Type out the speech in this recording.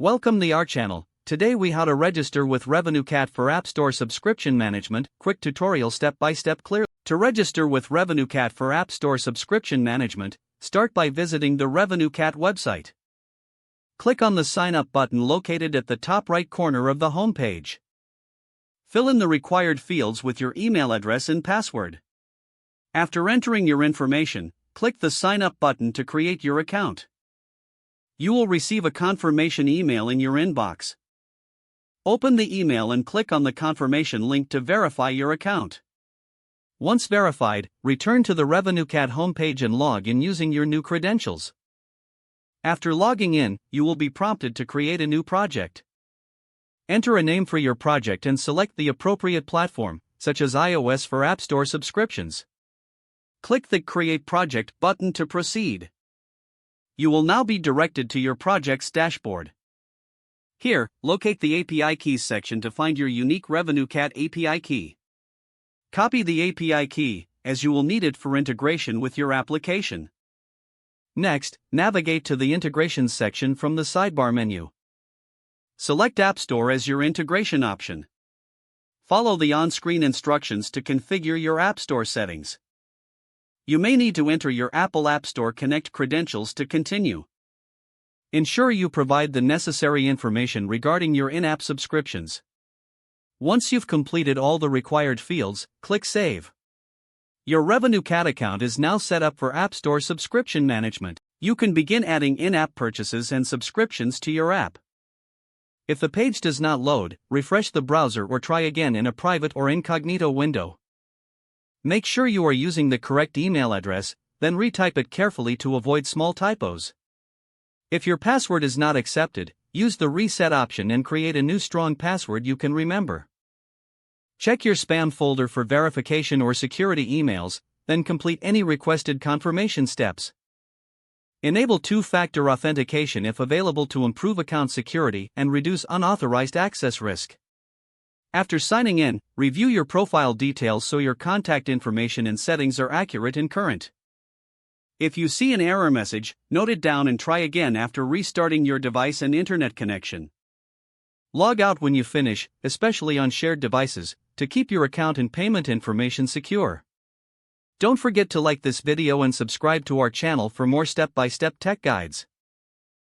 Welcome to our channel. Today we how to register with RevenueCat for App Store subscription management. Quick tutorial step by step clear. To register with RevenueCat for App Store subscription management, start by visiting the RevenueCat website. Click on the sign up button located at the top right corner of the home page. Fill in the required fields with your email address and password. After entering your information, click the sign up button to create your account. You will receive a confirmation email in your inbox. Open the email and click on the confirmation link to verify your account. Once verified, return to the RevenueCat homepage and log in using your new credentials. After logging in, you will be prompted to create a new project. Enter a name for your project and select the appropriate platform, such as iOS for App Store subscriptions. Click the Create Project button to proceed. You will now be directed to your project's dashboard. Here, locate the API Keys section to find your unique RevenueCat API key. Copy the API key, as you will need it for integration with your application. Next, navigate to the Integrations section from the sidebar menu. Select App Store as your integration option. Follow the on-screen instructions to configure your App Store settings. You may need to enter your Apple App Store Connect credentials to continue. Ensure you provide the necessary information regarding your in-app subscriptions. Once you've completed all the required fields, click Save. Your RevenueCat account is now set up for App Store subscription management. You can begin adding in-app purchases and subscriptions to your app. If the page does not load, refresh the browser or try again in a private or incognito window. Make sure you are using the correct email address, then retype it carefully to avoid small typos. If your password is not accepted, use the reset option and create a new strong password you can remember. Check your spam folder for verification or security emails, then complete any requested confirmation steps. Enable two-factor authentication if available to improve account security and reduce unauthorized access risk. After signing in, review your profile details so your contact information and settings are accurate and current. If you see an error message, note it down and try again after restarting your device and internet connection. Log out when you finish, especially on shared devices, to keep your account and payment information secure. Don't forget to like this video and subscribe to our channel for more step-by-step tech guides.